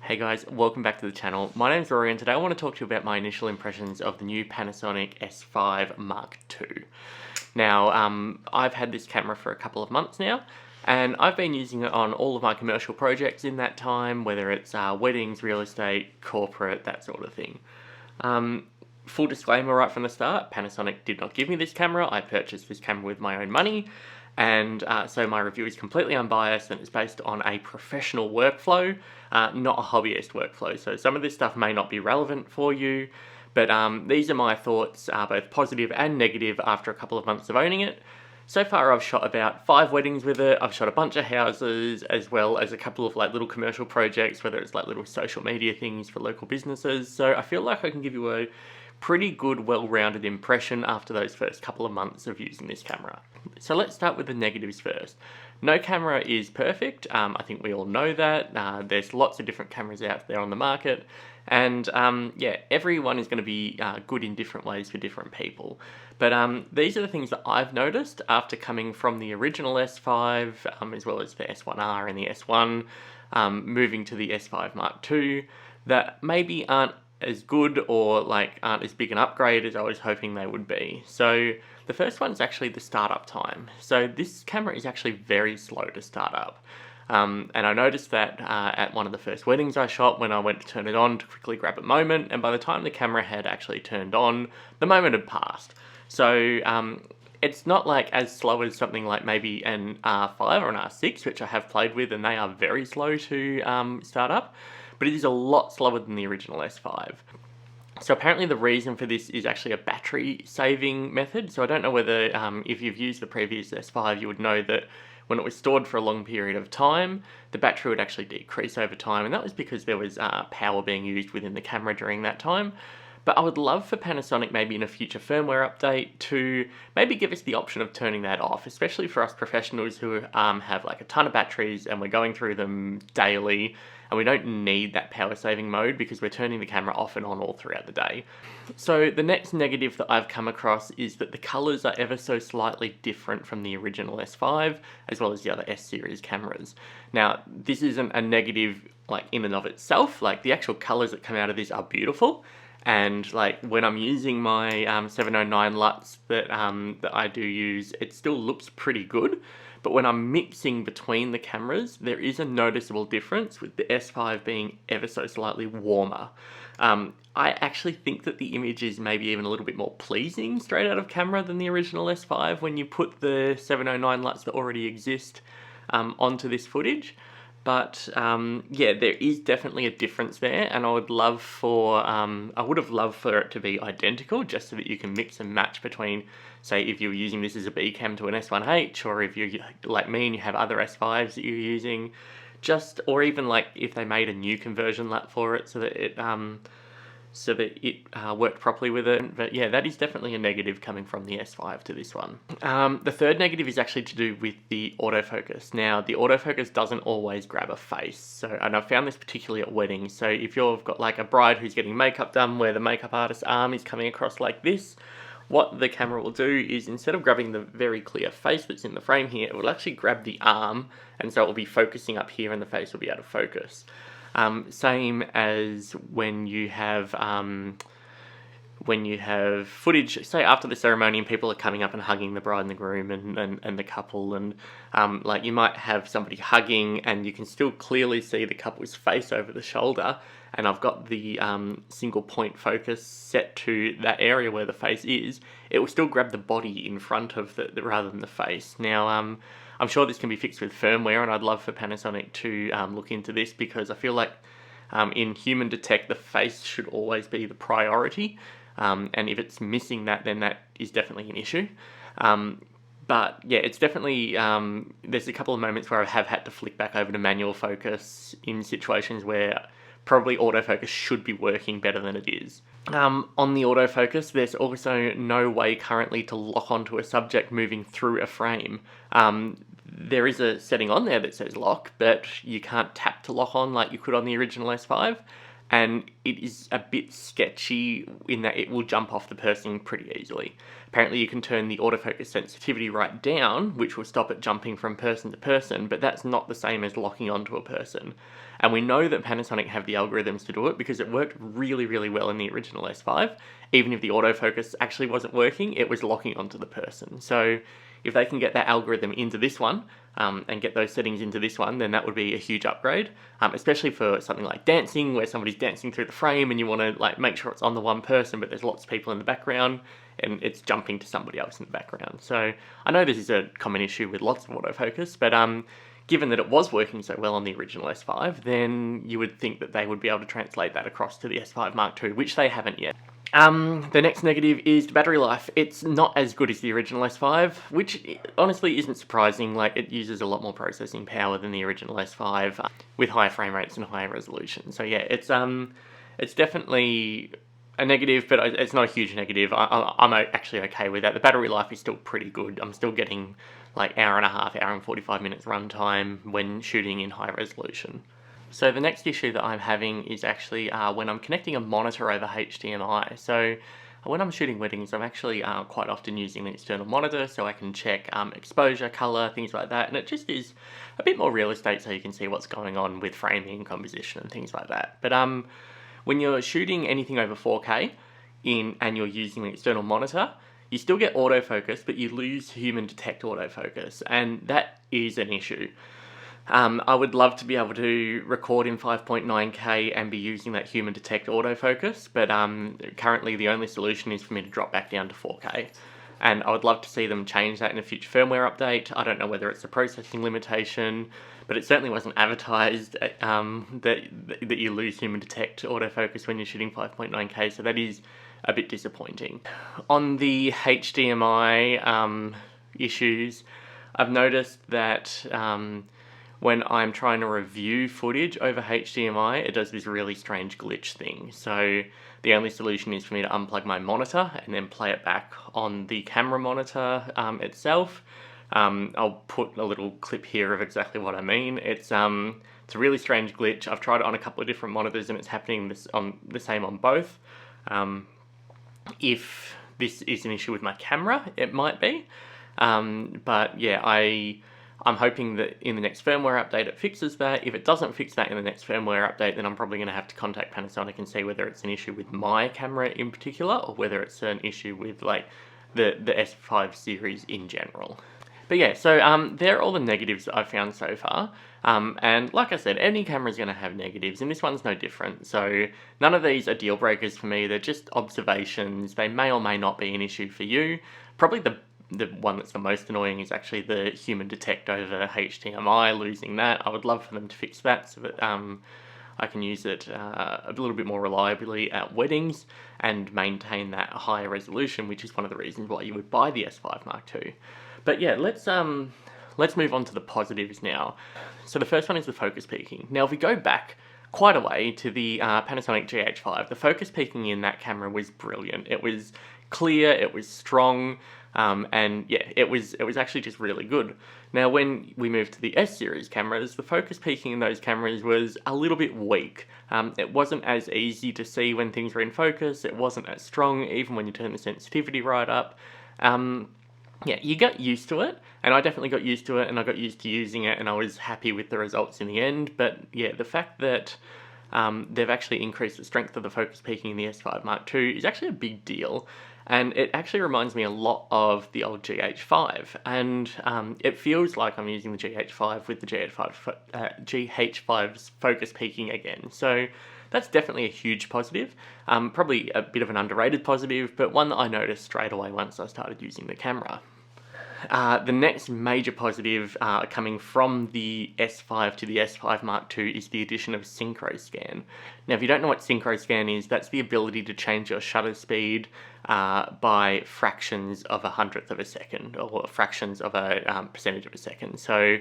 Hey guys, welcome back to the channel. My name's Rory and today I want to talk to you about my initial impressions of the new Panasonic S5 Mark II. Now, I've had this camera for a couple of months now and I've been using it on all of my commercial projects in that time, whether it's weddings, real estate, corporate, that sort of thing. Full disclaimer right from the start, Panasonic did not give me this camera. I purchased this camera with my own money. And so my review is completely unbiased and it's based on a professional workflow, not a hobbyist workflow. So some of this stuff may not be relevant for you, but these are my thoughts, both positive and negative after a couple of months of owning it. So far I've shot about 5 weddings with it, I've shot a bunch of houses, as well as a couple of like little commercial projects, whether it's like little social media things for local businesses. So I feel like I can give you a pretty good, well-rounded impression after those first couple of months of using this camera. So let's start with the negatives first. No camera is perfect. I think we all know that. There's lots of different cameras out there on the market. And yeah, everyone is going to be good in different ways for different people. But these are the things that I've noticed after coming from the original S5, as well as the S1R and the S1, moving to the S5 Mark II, that maybe aren't as good or like aren't as big an upgrade as I was hoping they would be. So the first one is actually the startup time. So this camera is actually very slow to start up. And I noticed that at one of the first weddings I shot when I went to turn it on to quickly grab a moment, and by the time the camera had actually turned on, the moment had passed. So it's not like as slow as something like maybe an R5 or an R6, which I have played with, and they are very slow to start up, but it is a lot slower than the original S5. So apparently the reason for this is actually a battery saving method. So I don't know whether if you've used the previous S5, you would know that when it was stored for a long period of time, the battery would actually decrease over time, and that was because there was power being used within the camera during that time. But I would love for Panasonic maybe in a future firmware update to maybe give us the option of turning that off, especially for us professionals who have like a ton of batteries and we're going through them daily and we don't need that power saving mode because we're turning the camera off and on all throughout the day. So the next negative that I've come across is that the colors are ever so slightly different from the original S5 as well as the other S series cameras. Now this isn't a negative like in and of itself, like the actual colors that come out of this are beautiful. And like when I'm using my 709 LUTs that I do use, it still looks pretty good. But when I'm mixing between the cameras, there is a noticeable difference with the S5 being ever so slightly warmer. I actually think that the image is maybe even a little bit more pleasing straight out of camera than the original S5 when you put the 709 LUTs that already exist onto this footage. But yeah, there is definitely a difference there, and I would have loved for it to be identical, just so that you can mix and match between, say, if you're using this as a B cam to an S1H, or if you're like me and you have other S5s that you're using, or even like if they made a new conversion LUT for it so that it worked properly with it. But yeah, that is definitely a negative coming from the S5 to this one. The third negative is actually to do with the autofocus. Now, the autofocus doesn't always grab a face. And I've found this particularly at weddings. So if you've got like a bride who's getting makeup done where the makeup artist's arm is coming across like this, what the camera will do is instead of grabbing the very clear face that's in the frame here, it will actually grab the arm, and so it will be focusing up here and the face will be out of focus. Same as when you have footage, say after the ceremony and people are coming up and hugging the bride and the groom and the couple, and like you might have somebody hugging and you can still clearly see the couple's face over the shoulder, and I've got the single point focus set to that area where the face is, it will still grab the body in front of the rather than the face. Now I'm sure this can be fixed with firmware, and I'd love for Panasonic to look into this, because I feel like in human detect, the face should always be the priority, and if it's missing that, then that is definitely an issue. But yeah, it's definitely, there's a couple of moments where I have had to flick back over to manual focus in situations where probably autofocus should be working better than it is. On the autofocus, there's also no way currently to lock onto a subject moving through a frame. There is a setting on there that says lock, but you can't tap to lock on like you could on the original S5, and it is a bit sketchy in that it will jump off the person pretty easily. Apparently you can turn the autofocus sensitivity right down, which will stop it jumping from person to person, but that's not the same as locking onto a person. And we know that Panasonic have the algorithms to do it because it worked really, really well in the original S5. Even if the autofocus actually wasn't working, it was locking onto the person. So if they can get that algorithm into this one, and get those settings into this one, then that would be a huge upgrade, especially for something like dancing, where somebody's dancing through the frame and you want to like make sure it's on the one person, but there's lots of people in the background and it's jumping to somebody else in the background. So I know this is a common issue with lots of autofocus, but given that it was working so well on the original S5, then you would think that they would be able to translate that across to the S5 Mark II, which they haven't yet. The next negative is the battery life. It's not as good as the original S5, which honestly isn't surprising. Like, it uses a lot more processing power than the original S5 with higher frame rates and higher resolution. So yeah, it's definitely a negative, but it's not a huge negative. I'm actually okay with that. The battery life is still pretty good. I'm still getting like hour and a half, hour and 45 minutes runtime when shooting in high resolution. So the next issue that I'm having is actually when I'm connecting a monitor over HDMI. So when I'm shooting weddings, I'm actually quite often using an external monitor so I can check exposure, color, things like that. And it just is a bit more real estate so you can see what's going on with framing, composition and things like that. But when you're shooting anything over 4K and you're using an external monitor, you still get autofocus, but you lose human detect autofocus. And that is an issue. I would love to be able to record in 5.9K and be using that human detect autofocus, but currently the only solution is for me to drop back down to 4K. And I would love to see them change that in a future firmware update. I don't know whether it's a processing limitation, but it certainly wasn't advertised that you lose human detect autofocus when you're shooting 5.9K, so that is a bit disappointing. On the HDMI issues, I've noticed that when I'm trying to review footage over HDMI, it does this really strange glitch thing. So the only solution is for me to unplug my monitor and then play it back on the camera monitor itself. I'll put a little clip here of exactly what I mean. It's a really strange glitch. I've tried it on a couple of different monitors and it's happening the same on both. If this is an issue with my camera, it might be. But yeah, I'm hoping that in the next firmware update it fixes that. If it doesn't fix that in the next firmware update, then I'm probably going to have to contact Panasonic and see whether it's an issue with my camera in particular, or whether it's an issue with like the S5 series in general. But yeah, so they're all the negatives that I've found so far. And like I said, any camera is going to have negatives, and this one's no different. So none of these are deal breakers for me. They're just observations. They may or may not be an issue for you. Probably the one that's the most annoying is actually the human detect over HDMI, losing that. I would love for them to fix that so that I can use it a little bit more reliably at weddings and maintain that higher resolution, which is one of the reasons why you would buy the S5 Mark II. But yeah, let's move on to the positives now. So the first one is the focus peaking. Now if we go back quite a way to the Panasonic GH5, the focus peaking in that camera was brilliant. It was clear, it was strong, and yeah, it was actually just really good. Now when we moved to the S series cameras, the focus peaking in those cameras was a little bit weak. It wasn't as easy to see when things were in focus, it wasn't as strong even when you turn the sensitivity right up. Yeah, you got used to it, and I definitely got used to it, and I got used to using it, and I was happy with the results in the end. But yeah, the fact that they've actually increased the strength of the focus peaking in the S5 Mark II is actually a big deal. And it actually reminds me a lot of the old GH5, and it feels like I'm using the GH5 with the GH5's focus peaking again. So that's definitely a huge positive, probably a bit of an underrated positive, but one that I noticed straight away once I started using the camera. The next major positive coming from the S5 to the S5 Mark II is the addition of Syncroscan. Now, if you don't know what Syncroscan is, that's the ability to change your shutter speed by fractions of a hundredth of a second, or fractions of a percentage of a second. So,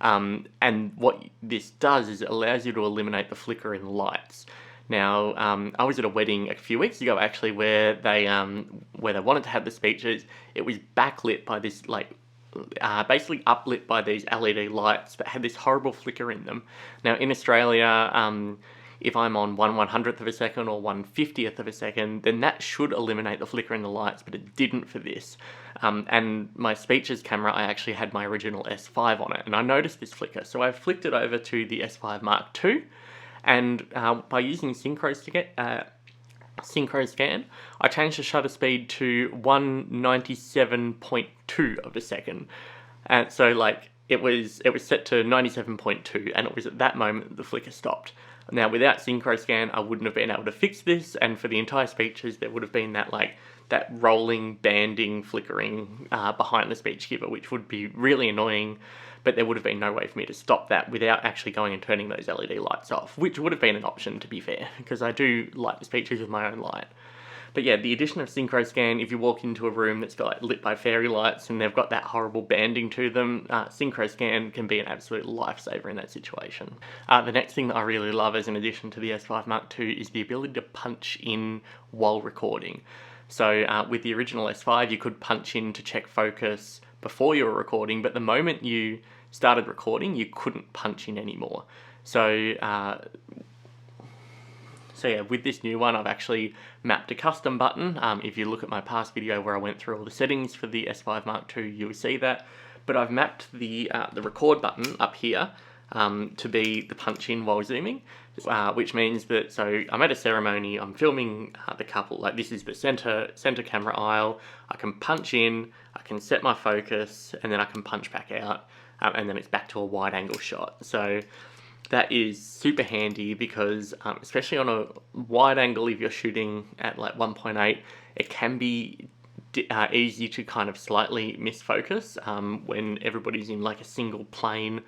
and what this does is it allows you to eliminate the flicker in lights. Now, I was at a wedding a few weeks ago actually where they wanted to have the speeches. It was backlit by this basically uplit by these LED lights that had this horrible flicker in them. Now in Australia, if I'm on 1/100th of a second or 1/50th of a second, then that should eliminate the flicker in the lights, but it didn't for this. And my speeches camera, I actually had my original S5 on it, and I noticed this flicker, so I flicked it over to the S5 Mark II, and by using Syncroscan, I changed the shutter speed to 197.2 of a second, and so like it was set to 97.2, and it was at that moment that the flicker stopped. Now, without Syncroscan, I wouldn't have been able to fix this, and for the entire speeches, there would have been that rolling, banding, flickering behind the speech giver, which would be really annoying, but there would have been no way for me to stop that without actually going and turning those LED lights off, which would have been an option, to be fair, because I do light the speeches with my own light. But yeah, the addition of Syncroscan, if you walk into a room that's got lit by fairy lights and they've got that horrible banding to them, Syncroscan can be an absolute lifesaver in that situation. The next thing that I really love as an addition to the S5 Mark II is the ability to punch in while recording. So with the original S5, you could punch in to check focus before you were recording, but the moment you started recording, you couldn't punch in anymore. So yeah, with this new one, I've actually mapped a custom button. If you look at my past video where I went through all the settings for the S5 Mark II, you will see that. But I've mapped the record button up here to be the punch in while zooming, which means that, so I'm at a ceremony, I'm filming the couple, like this is the center camera aisle, I can punch in, I can set my focus, and then I can punch back out, and then it's back to a wide angle shot. So that is super handy because, especially on a wide angle, if you're shooting at like 1.8, it can be easy to kind of slightly misfocus when everybody's in like a single plane,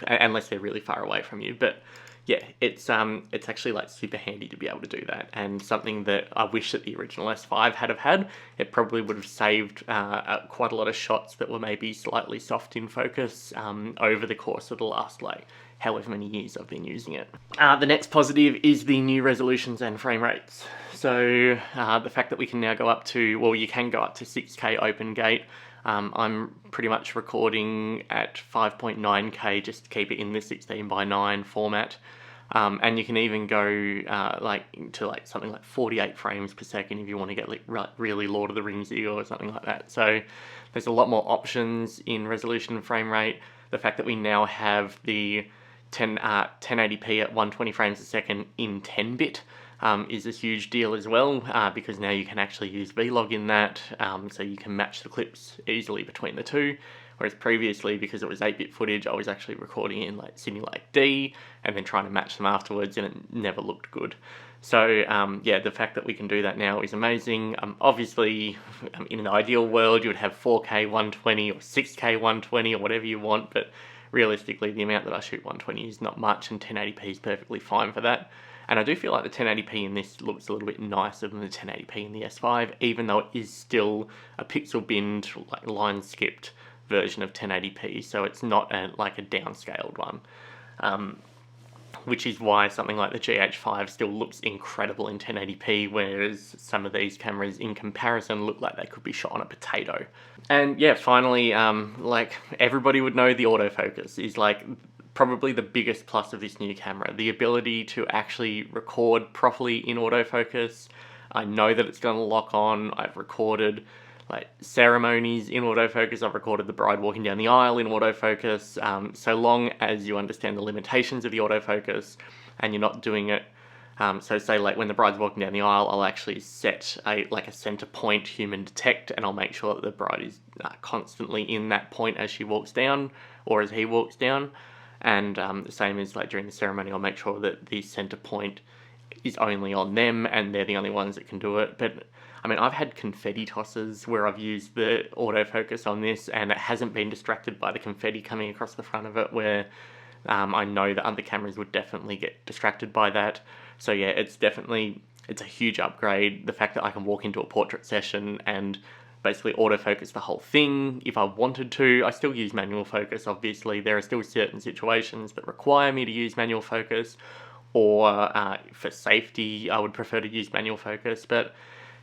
unless they're really far away from you. But yeah, it's actually like super handy to be able to do that, and something that I wish that the original S5 had had. It probably would have saved quite a lot of shots that were maybe slightly soft in focus over the course of the last like however many years I've been using it. The next positive is the new resolutions and frame rates. So the fact that we can now go up to, well, you can go up to 6K open gate. I'm pretty much recording at 5.9K just to keep it in the 16:9 format. And you can even go to something like 48 frames per second if you want to get like really Lord of the Ringsy or something like that. So there's a lot more options in resolution and frame rate. The fact that we now have the 1080p at 120 frames a second in 10-bit is a huge deal as well, because now you can actually use Vlog in that, so you can match the clips easily between the two. Whereas previously, because it was 8-bit footage, I was actually recording in like Simulate D and then trying to match them afterwards, and it never looked good. So yeah, the fact that we can do that now is amazing. Obviously, in an ideal world, you would have 4K 120 or 6K 120 or whatever you want, but realistically, the amount that I shoot 120 is not much, and 1080p is perfectly fine for that. And I do feel like the 1080p in this looks a little bit nicer than the 1080p in the S5, even though it is still a pixel binned, like line skipped version of 1080p, so it's not like a downscaled one. Which is why something like the GH5 still looks incredible in 1080p, whereas some of these cameras in comparison look like they could be shot on a potato. And yeah, finally, like everybody would know, the autofocus is like probably the biggest plus of this new camera. The ability to actually record properly in autofocus. I know that it's going to lock on. I've recorded like ceremonies in autofocus. I've recorded the bride walking down the aisle in autofocus. So long as you understand the limitations of the autofocus and you're not doing it. So say like when the bride's walking down the aisle, I'll actually set a center point human detect, and I'll make sure that the bride is constantly in that point as she walks down or as he walks down. And the same as like during the ceremony, I'll make sure that the center point is only on them and they're the only ones that can do it. But I mean, I've had confetti tosses where I've used the autofocus on this and it hasn't been distracted by the confetti coming across the front of it, where I know that other cameras would definitely get distracted by that. So yeah, it's a huge upgrade. The fact that I can walk into a portrait session and basically autofocus the whole thing if I wanted to. I still use manual focus, obviously. There are still certain situations that require me to use manual focus, or for safety, I would prefer to use manual focus. But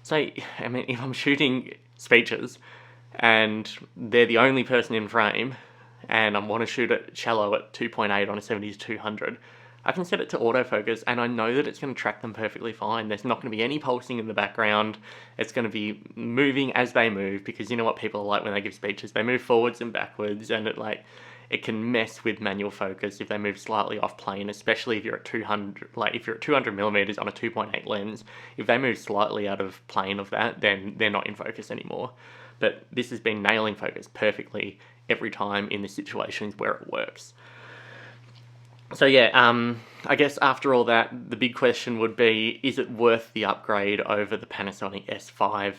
say, I mean, if I'm shooting speeches and they're the only person in frame and I want to shoot it shallow at 2.8 on a 70-200, I can set it to autofocus and I know that it's going to track them perfectly fine. There's not going to be any pulsing in the background. It's going to be moving as they move, because you know what people are like when they give speeches, they move forwards and backwards, and it can mess with manual focus if they move slightly off plane, especially if you're at 200, if you're at 200 millimeters on a 2.8 lens. If they move slightly out of plane of that, then they're not in focus anymore. But this has been nailing focus perfectly every time in the situations where it works. So yeah, I guess after all that, the big question would be, is it worth the upgrade over the Panasonic S5?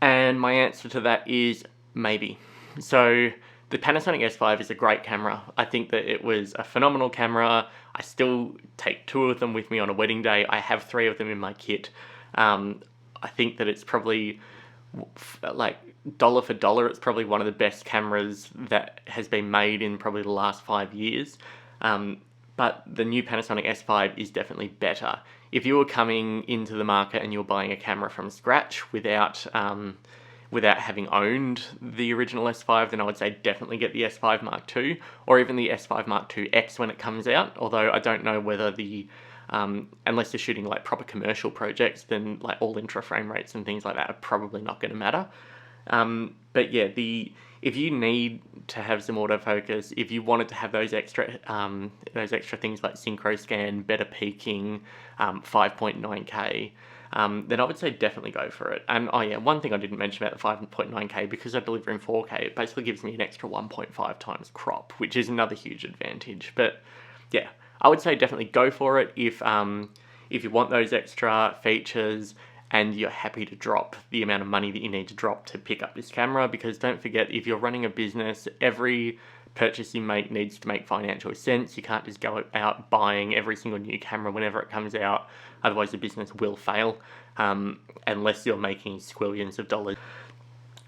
And my answer to that is maybe. So the Panasonic S5 is a great camera. I think that it was a phenomenal camera. I still take 2 of them with me on a wedding day. I have 3 of them in my kit. I think that it's probably, like, dollar for dollar, it's probably one of the best cameras that has been made in probably the last 5 years. But the new Panasonic S5 is definitely better. If you were coming into the market and you were buying a camera from scratch without having owned the original S5, then I would say definitely get the S5 Mark II, or even the S5 Mark II X when it comes out. Although I don't know whether unless you're shooting like proper commercial projects, then like all intra frame rates and things like that are probably not going to matter. But yeah, if you need to have some autofocus, if you wanted to have those extra things like Syncroscan, better peaking, 5.9K, then I would say definitely go for it. And oh yeah, one thing I didn't mention about the 5.9K, because I deliver in 4K, it basically gives me an extra 1.5 times crop, which is another huge advantage. But yeah, I would say definitely go for it if you want those extra features and you're happy to drop the amount of money that you need to drop to pick up this camera. Because don't forget, if you're running a business, every purchase you make needs to make financial sense. You can't just go out buying every single new camera whenever it comes out, otherwise the business will fail, unless you're making squillions of dollars.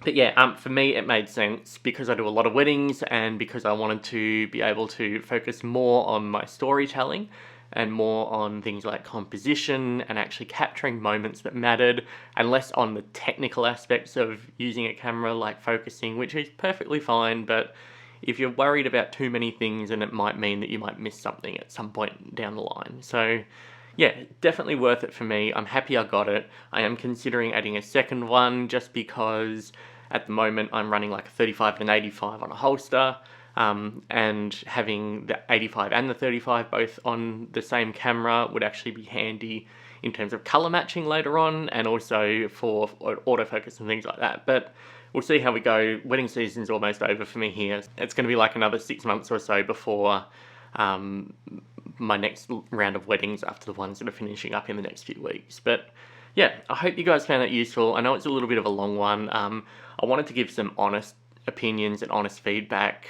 But yeah, for me it made sense because I do a lot of weddings and because I wanted to be able to focus more on my storytelling and more on things like composition and actually capturing moments that mattered, and less on the technical aspects of using a camera like focusing, which is perfectly fine, but if you're worried about too many things, then it might mean that you might miss something at some point down the line. So yeah, definitely worth it for me. I'm happy I got it. I am considering adding a second one just because at the moment I'm running like a 35 and an 85 on a holster, and having the 85 and the 35 both on the same camera would actually be handy in terms of color matching later on, and also for autofocus and things like that. But we'll see how we go. Wedding season's almost over for me here. It's going to be like another 6 months or so before my next round of weddings, after the ones that are finishing up in the next few weeks. But yeah, I hope you guys found that useful. I know it's a little bit of a long one. I wanted to give some honest opinions and honest feedback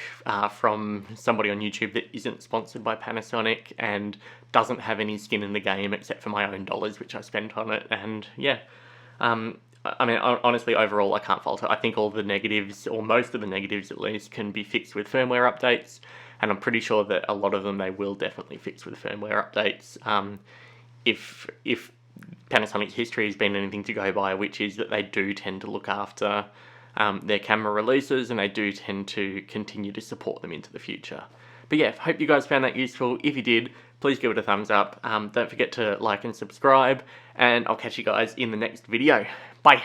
from somebody on YouTube that isn't sponsored by Panasonic and doesn't have any skin in the game except for my own dollars which I spent on it. And yeah, I mean, honestly, overall, I can't fault it. I think all the negatives, or most of the negatives at least, can be fixed with firmware updates, and I'm pretty sure that a lot of them they will definitely fix with firmware updates. If Panasonic's history has been anything to go by, which is that they do tend to look after their camera releases, and they do tend to continue to support them into the future. But yeah, hope you guys found that useful. If you did, please give it a thumbs up. Don't forget to like and subscribe, and I'll catch you guys in the next video. Bye!